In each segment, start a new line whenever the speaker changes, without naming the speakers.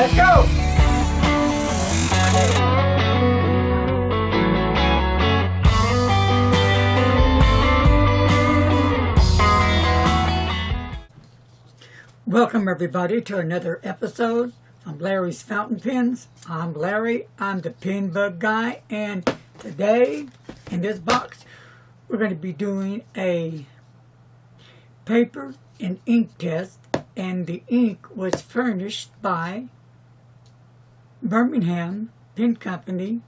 Let's go! Welcome everybody to another episode of Larry's Fountain Pens. I'm Larry, I'm the pen bug guy, and today in this box we're going to be doing a paper and ink test, and the ink was furnished by Birmingham Pen Company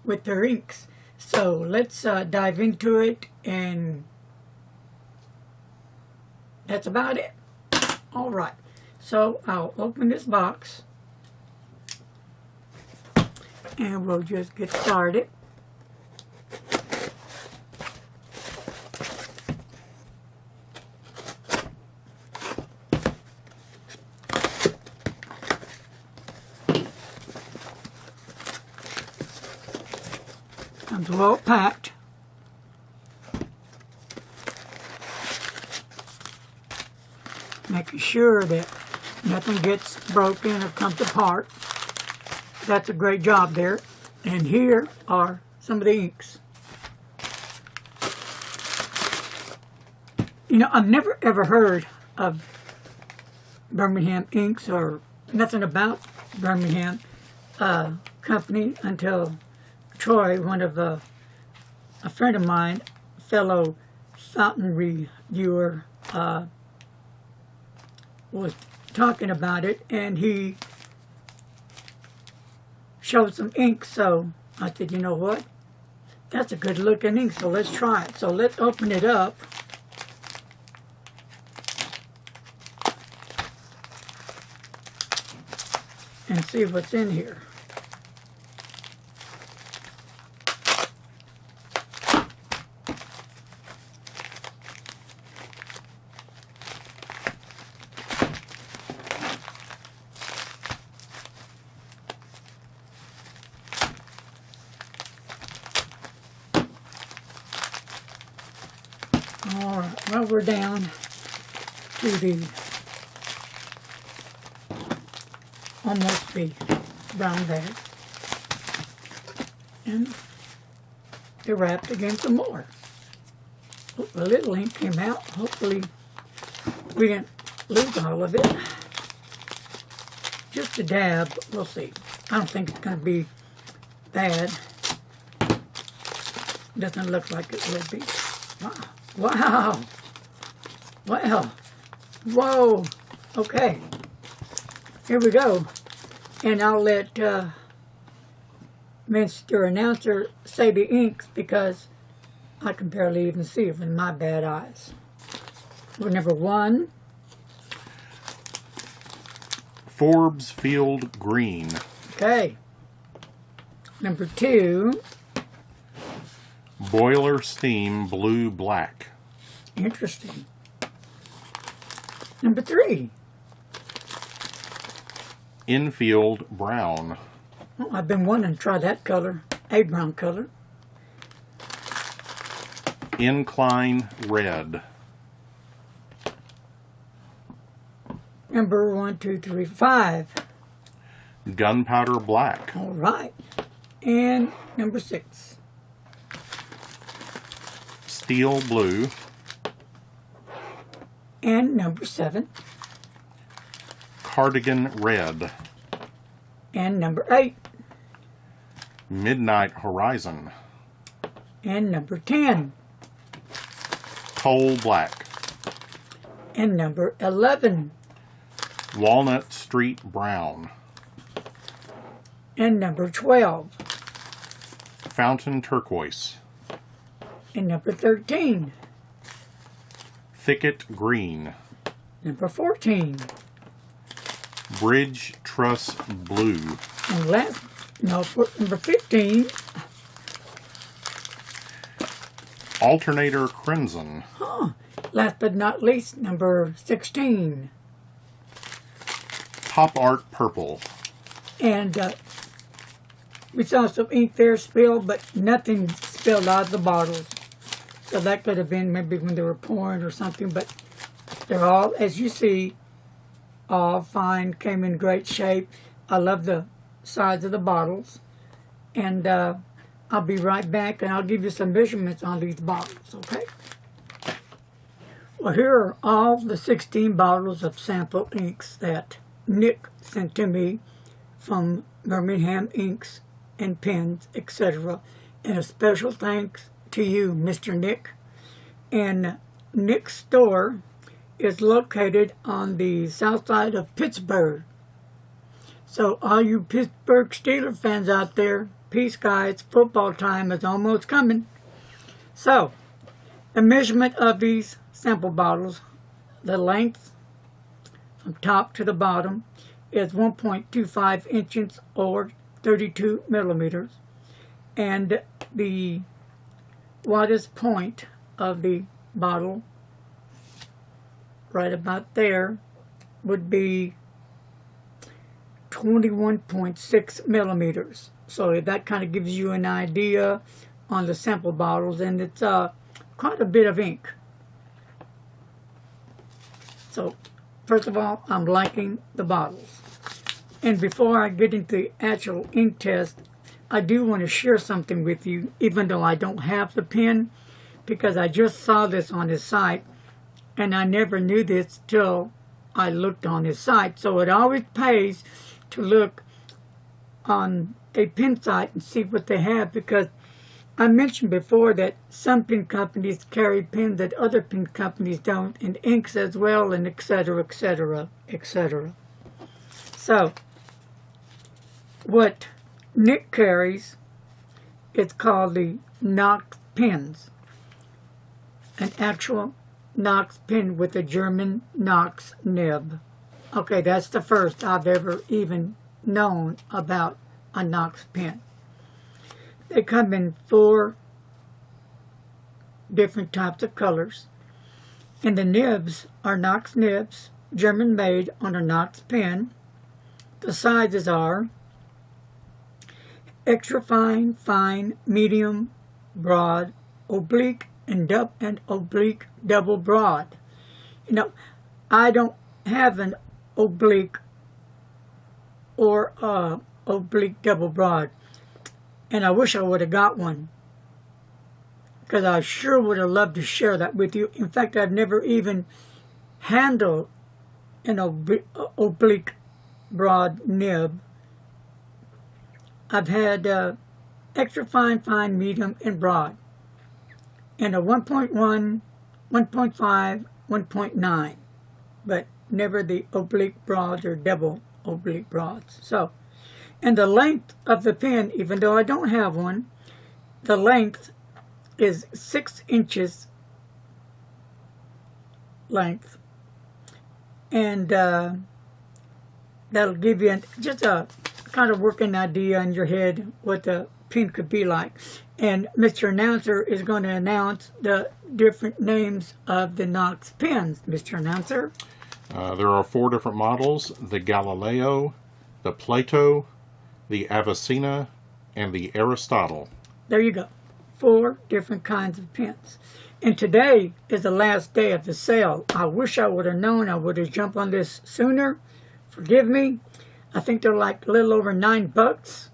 with their inks. So let's dive into it, and that's about it. Alright, so I'll open this box and we'll just get started. Comes well packed. Making sure that nothing gets broken or comes apart. That's a great job there. And here are some of the inks. You know, I've never ever heard of Birmingham inks or nothing about Birmingham Company until Troy, one of a friend of mine, fellow fountain reviewer, was talking about it, and he showed some ink. So I said, you know what, that's a good looking ink, so let's try it. So let's open it up and see what's in here. Alright, well, we're down to the almost the brown bag, and they're wrapped again some more. Oh, a little ink came out. Hopefully we didn't lose all of it. Just a dab, but we'll see. I don't think it's going to be bad. Doesn't look like it will be. Wow. Wow. Wow. Whoa. Okay. Here we go. And I'll let Mr. Announcer say the inks because I can barely even see it with my bad eyes. We're number 1.
Forbes Field Green.
Okay. Number 2.
Boiler Steam Blue Black.
Interesting. Number 3.
Infield Brown.
Oh, I've been wanting to try that color, a brown color.
Incline Red.
Number 1, 2, 3, 5.
Gunpowder Black.
All right. And number 6.
Steel Blue.
And number 7.
Cardigan Red.
And number 8.
Midnight Horizon.
And number 10.
Coal Black.
And number 11.
Walnut Street Brown.
And number 12.
Fountain Turquoise.
And number 13.
Thicket Green.
Number 14.
Bridge Truss Blue.
And number 15.
Alternator Crimson.
Huh. Last but not least, number 16.
Pop Art Purple.
And we saw some ink there spilled, but nothing spilled out of the bottles. So that could have been maybe when they were pouring or something, but they're all, as you see, all fine, came in great shape. I love the size of the bottles. And I'll be right back, and I'll give you some measurements on these bottles, okay? Well, here are all the 16 bottles of sample inks that Nick sent to me from Birmingham Inks and Pens, etc. And a special thanks to you, Mr. Nick. And Nick's store is located on the south side of Pittsburgh. So all you Pittsburgh Steelers fans out there, peace, guys. Football time is almost coming. So, the measurement of these sample bottles, the length from top to the bottom is 1.25 inches or 32 millimeters. And the widest point of the bottle, right about there, would be 21.6 millimeters. So that kind of gives you an idea on the sample bottles, and it's quite a bit of ink. So first of all, I'm liking the bottles. And before I get into the actual ink test, I do want to share something with you, even though I don't have the pen, because I just saw this on his site, and I never knew this till I looked on his site. So it always pays to look on a pen site and see what they have, because I mentioned before that some pen companies carry pens that other pen companies don't, and inks as well, and etc., etc., etc. So, what Nick carries, it's called the Knox pens. An actual Knox pen with a German Knox nib. Okay, that's the first I've ever even known about a Knox pen. They come in 4 different types of colors. And the nibs are Knox nibs, German made on a Knox pen. The sizes are extra fine, fine, medium, broad, oblique, and oblique double broad. You know, I don't have an oblique or oblique double broad, and I wish I would have got one, because I sure would have loved to share that with you. In fact, I've never even handled an oblique broad nib. I've had extra fine, fine, medium, and broad, and a 1.1, 1.5, 1.9, but never the oblique broads or double oblique broads. So, and the length of the pen, even though I don't have one, the length is 6 inches length, and that'll give you just a kind of working idea in your head what the pen could be like. And Mr. Announcer is going to announce the different names of the Knox pens. Mr. Announcer?
There are 4 different models: the Galileo, the Plato, the Avicenna, and the Aristotle.
There you go. 4 different kinds of pens. And today is the last day of the sale. I wish I would have known. I would have jumped on this sooner. Forgive me. I think they're like a little over $9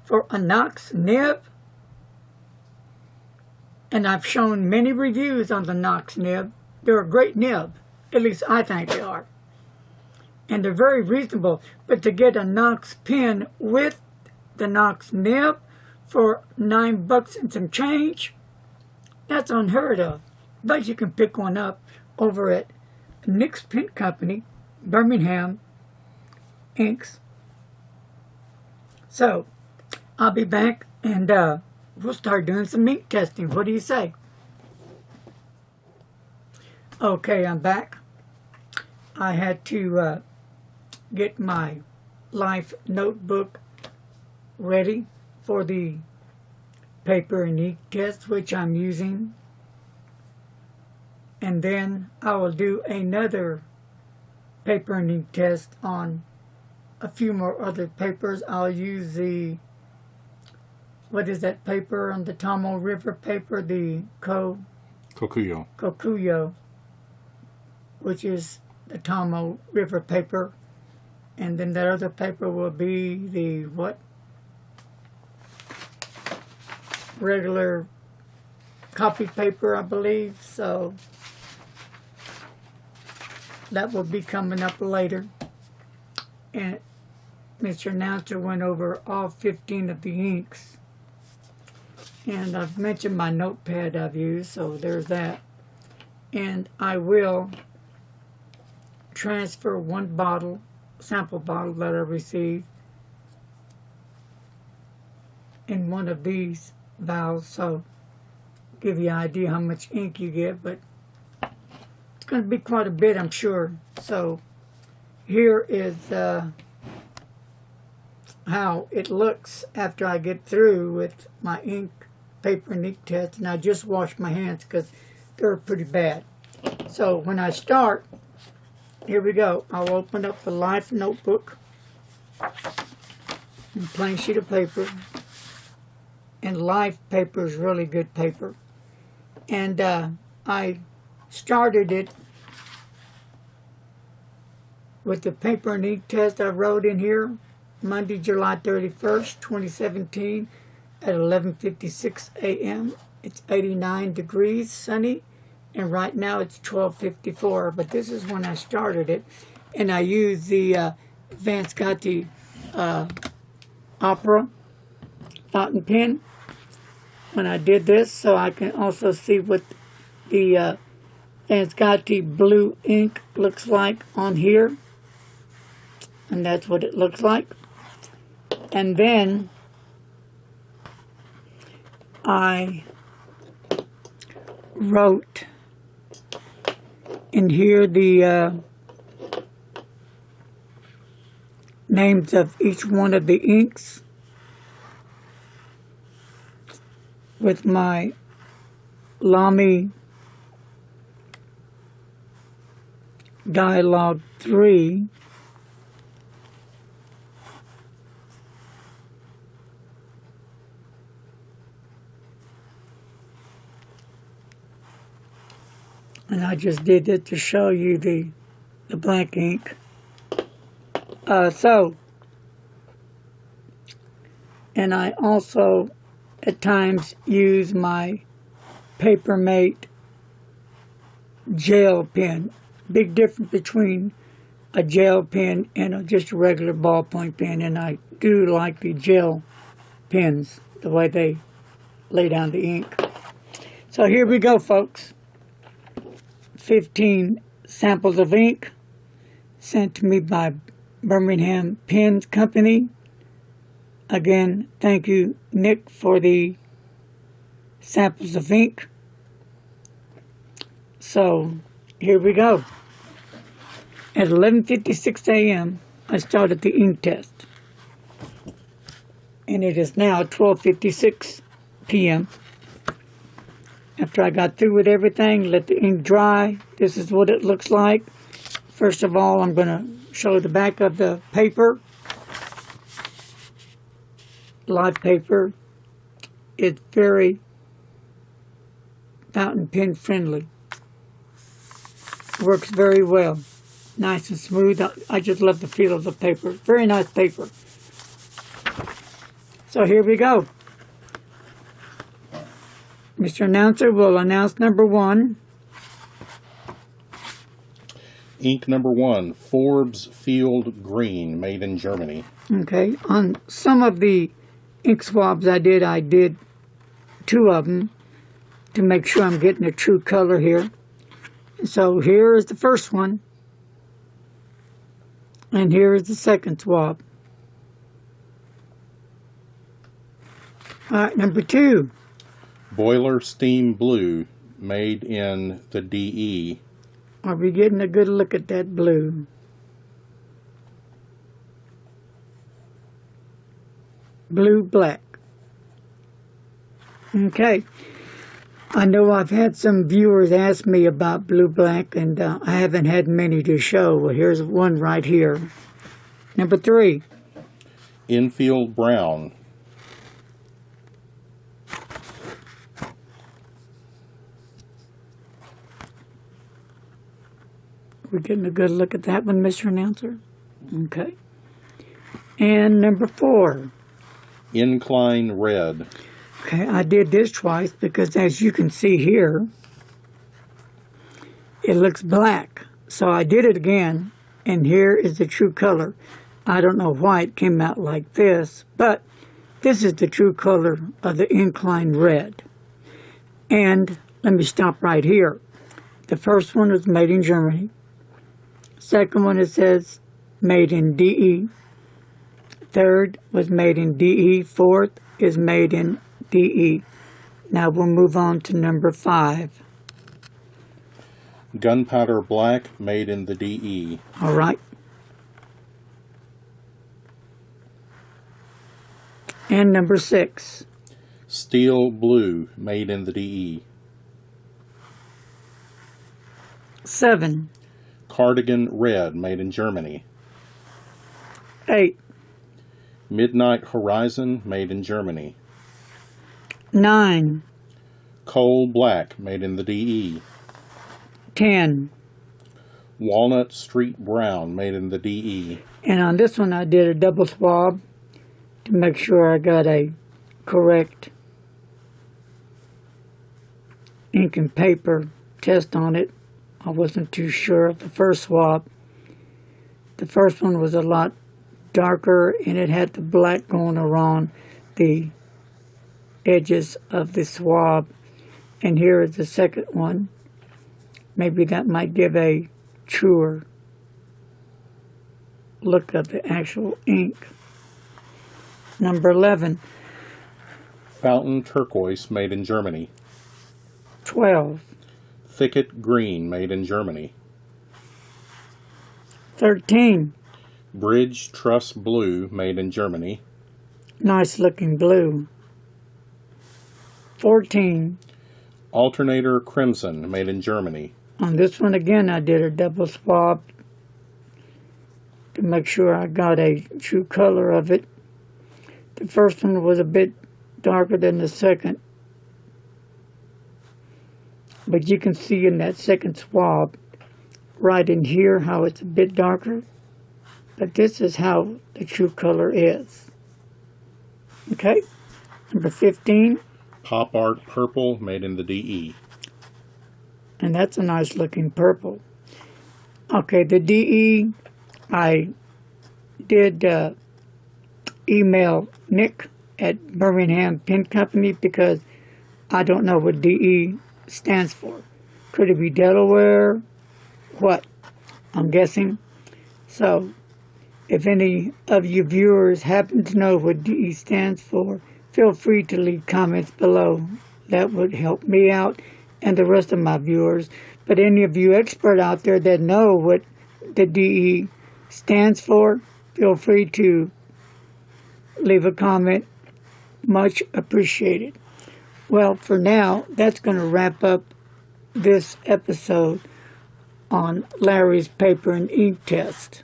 for a Knox nib. And I've shown many reviews on the Knox nib. They're a great nib. At least I think they are. And they're very reasonable. But to get a Knox pen with the Knox nib for $9 and some change, that's unheard of. But you can pick one up over at Nick's Pen Company, Birmingham Inks. So, I'll be back, and we'll start doing some ink testing. What do you say? Okay, I'm back. I had to get my life notebook ready for the paper and ink test, which I'm using. And then I will do another paper and ink test on a few more other papers. I'll use the, what is that paper on the Tomo River paper? The Kokuyo, which is the Tomo River paper. And then that other paper will be the what? Regular copy paper, I believe. So that will be coming up later. And Mr. Announcer went over all 15 of the inks. And I've mentioned my notepad I've used, so there's that. And I will transfer one bottle, sample bottle that I received, in one of these vials, so give you an idea how much ink you get, but it's going to be quite a bit, I'm sure. So here is how it looks after I get through with my ink, paper, and ink test, and I just washed my hands because they're pretty bad. So when I start, here we go. I'll open up the Life notebook, and plain sheet of paper. And Life paper is really good paper. And I started it with the paper and ink test I wrote in here, Monday, July 31st, 2017, at 11:56 a.m. It's 89 degrees, sunny, and right now it's 12:54. But this is when I started it, and I used the Vanscotti Opera fountain pen when I did this, so I can also see what the Vanscotti blue ink looks like on here, and that's what it looks like. And then I wrote in here the names of each one of the inks with my Lamy Dialogue 3. And I just did it to show you the black ink. And I also at times use my Papermate gel pen. Big difference between a gel pen and just a regular ballpoint pen, and I do like the gel pens, the way they lay down the ink. So here we go, folks. 15 samples of ink sent to me by Birmingham Pen Company. Again, thank you, Nick, for the samples of ink. So, here we go. At 11:56 a.m., I started the ink test. And it is now 12:56 p.m. After I got through with everything, let the ink dry. This is what it looks like. First of all, I'm going to show the back of the paper. Live paper. It's very fountain pen friendly. Works very well. Nice and smooth. I just love the feel of the paper. Very nice paper. So here we go. Mr. Announcer will announce number one.
Ink number one, Forbes Field Green, made in Germany.
Okay. On some of the ink swabs I did 2 of them to make sure I'm getting a true color here. So here is the first one. And here is the second swab. All right, number 2.
Boiler Steam Blue, made in the DE.
Are we getting a good look at that blue? Blue, black. Okay. I know I've had some viewers ask me about blue, black, and I haven't had many to show. Well, here's one right here. Number 3.
Enfield Brown.
We're getting a good look at that one, Mr. Announcer. Okay. And number 4.
Incline red.
Okay, I did this twice because as you can see here, it looks black. So I did it again, and here is the true color. I don't know why it came out like this, but this is the true color of the incline red. And let me stop right here. The first one was made in Germany. Second one, it says made in DE. Third was made in DE. Fourth is made in DE. Now we'll move on to number 5.
Gunpowder black, made in the DE.
All right. And number 6.
Steel blue, made in the DE.
7.
Cardigan red, made in Germany.
8.
Midnight horizon, made in Germany.
9.
Coal black, made in the DE.
10.
Walnut street brown, made in the DE.
And on this one I did a double swab to make sure I got a correct ink and paper test on it. I wasn't too sure of the first swab. The first one was a lot darker and it had the black going around the edges of the swab. And here is the second one. Maybe that might give a truer look of the actual ink. Number 11.
Fountain turquoise, made in Germany.
12.
Thicket green, made in Germany.
13.
Bridge truss blue, made in Germany.
Nice looking blue. 14.
Alternator crimson, made in Germany.
On this one again I did a double swab to make sure I got a true color of it. The first one was a bit darker than the second. But you can see in that second swab right in here how it's a bit darker. But this is how the true color is. Okay, number 15.
Pop art purple, made in the DE.
And that's a nice looking purple. Okay, the DE, I did email Nick at Birmingham Pen Company because I don't know what DE stands for. Could it be Delaware? What? I'm guessing. So, if any of you viewers happen to know what DE stands for, feel free to leave comments below. That would help me out and the rest of my viewers. But any of you expert out there that know what the DE stands for, feel free to leave a comment. Much appreciated. Well, for now, that's going to wrap up this episode on Larry's paper and ink test.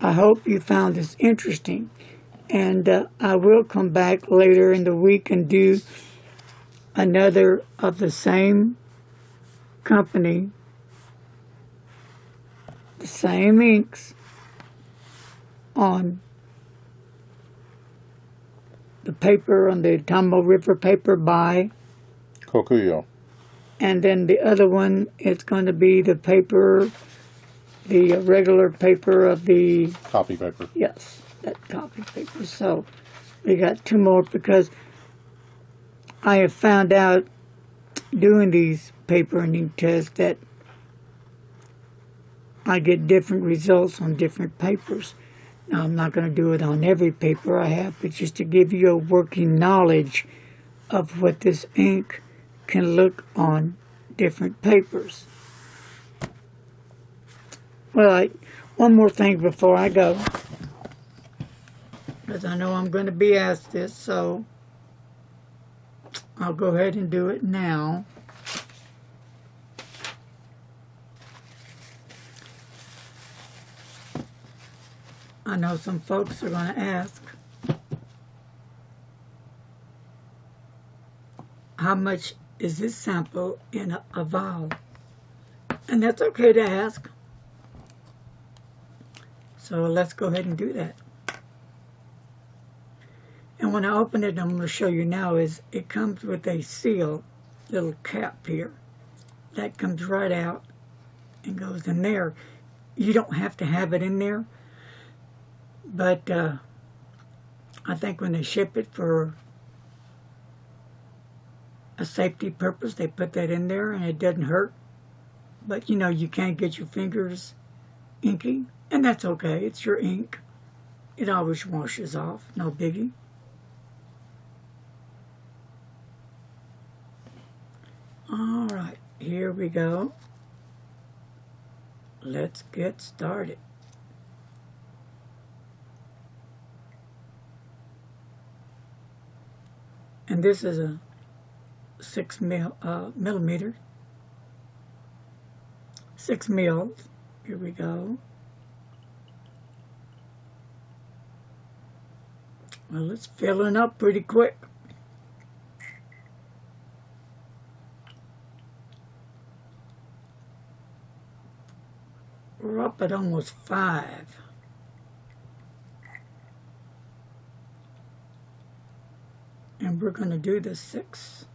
I hope you found this interesting, and I will come back later in the week and do another of the same company, the same inks on the paper, on the Tomo River paper by
Kokuyo.
And then the other one, it's going to be the paper, the regular paper of the...
Copy paper.
Yes, that copy paper. So we got 2 more because I have found out doing these paper and ink tests that I get different results on different papers. Now, I'm not going to do it on every paper I have, but just to give you a working knowledge of what this ink can look on different papers. Well, one more thing before I go, because I know I'm going to be asked this, so I'll go ahead and do it now. I know some folks are going to ask, how much is this sample in a vial? And that's okay to ask. So let's go ahead and do that. And when I open it, I'm going to show you now, is it comes with a seal, little cap here. That comes right out and goes in there. You don't have to have it in there, but I think when they ship it for a safety purpose, they put that in there and it doesn't hurt. But you know, you can't get your fingers inky, and that's okay. It's your ink. It always washes off, no biggie. All right, here we go. Let's get started. And this is a 6 millimeter, 6 mils. Here we go. Well, it's filling up pretty quick. We're up at almost 5. And we're going to do the 6.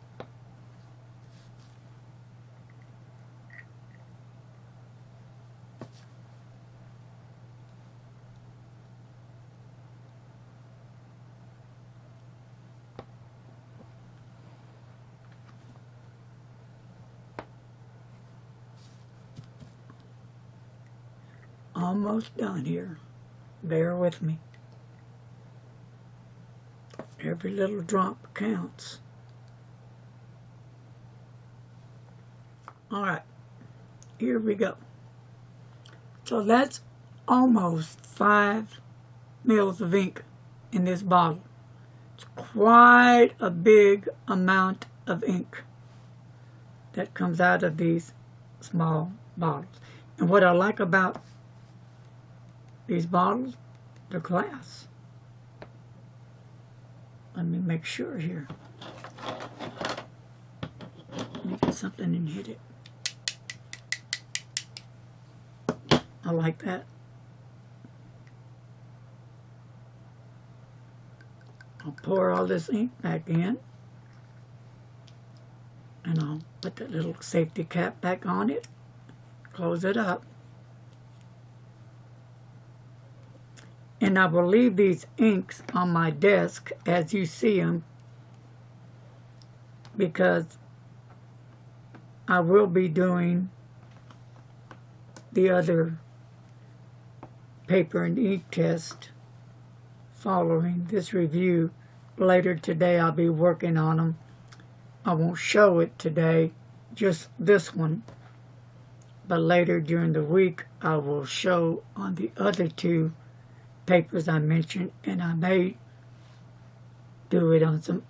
Almost done here. Bear with me. Every little drop counts. All right, here we go. So that's almost 5 mils of ink in this bottle. It's quite a big amount of ink that comes out of these small bottles. And what I like about these bottles, they're glass. Let me make sure here. Let me get something and hit it. I like that. I'll pour all this ink back in. And I'll put that little safety cap back on it. Close it up. And I will leave these inks on my desk as you see them, because I will be doing the other paper and ink test following this review. Later today I'll be working on them. I won't show it today, just this one. But later during the week I will show on the other 2 papers I mentioned, and I may do it on some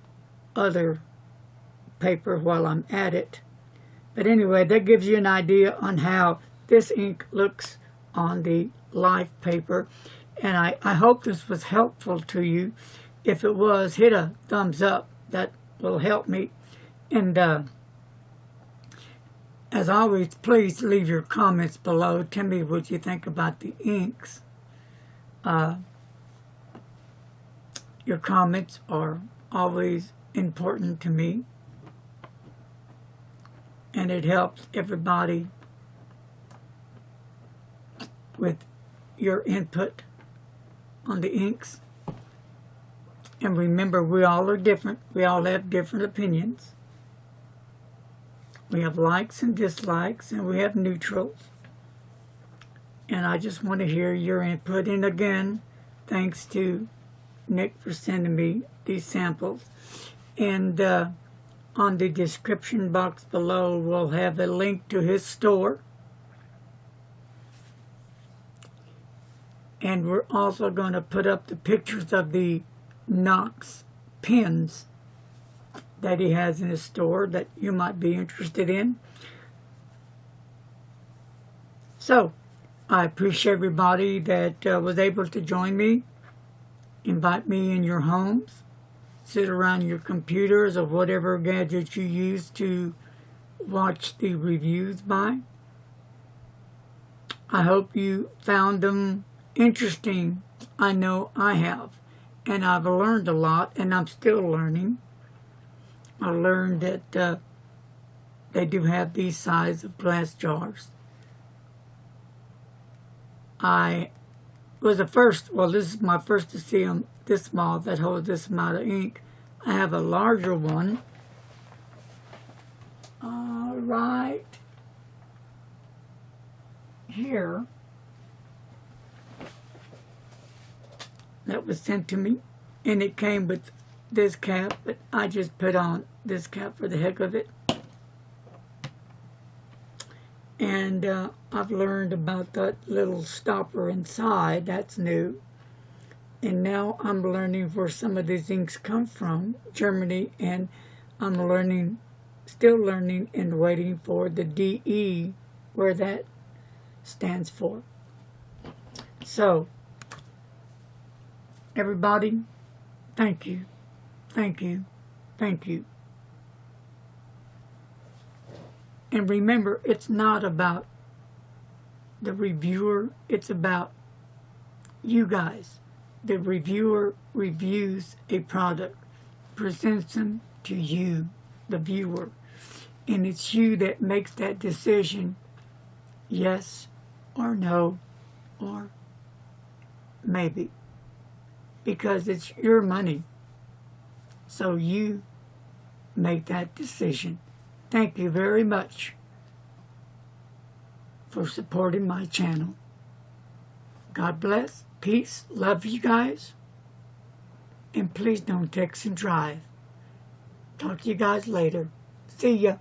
other paper while I'm at it. But anyway, that gives you an idea on how this ink looks on the live paper, and I hope this was helpful to you. If it was, hit a thumbs up. That will help me. And as always, please leave your comments below. Tell me what you think about the inks. Your comments are always important to me, and it helps everybody with your input on the inks. And remember, we all are different. We all have different opinions. We have likes and dislikes, and we have neutrals. And I just want to hear your input. And again, thanks to Nick for sending me these samples. And on the description box below, we'll have a link to his store. And we're also going to put up the pictures of the Knox pens that he has in his store that you might be interested in. So, I appreciate everybody that was able to join me. Invite me in your homes. Sit around your computers or whatever gadget you use to watch the reviews by. I hope you found them interesting. I know I have. And I've learned a lot, and I'm still learning. I learned that they do have these size of glass jars. I was the first, well, this is my first to see them this small that holds this amount of ink. I have a larger one. Right here. That was sent to me, and it came with this cap, but I just put on this cap for the heck of it. And I've learned about that little stopper inside. That's new. And now I'm learning where some of these inks come from, Germany, and I'm learning, still learning and waiting for the DE, where that stands for. So, everybody, thank you, thank you, thank you. And remember, it's not about the reviewer, it's about you guys. The reviewer reviews a product, presents them to you, the viewer, and it's you that makes that decision, yes or no, or maybe, because it's your money, so you make that decision. Thank you very much for supporting my channel. God bless. Peace. Love you guys. And please don't text and drive. Talk to you guys later. See ya.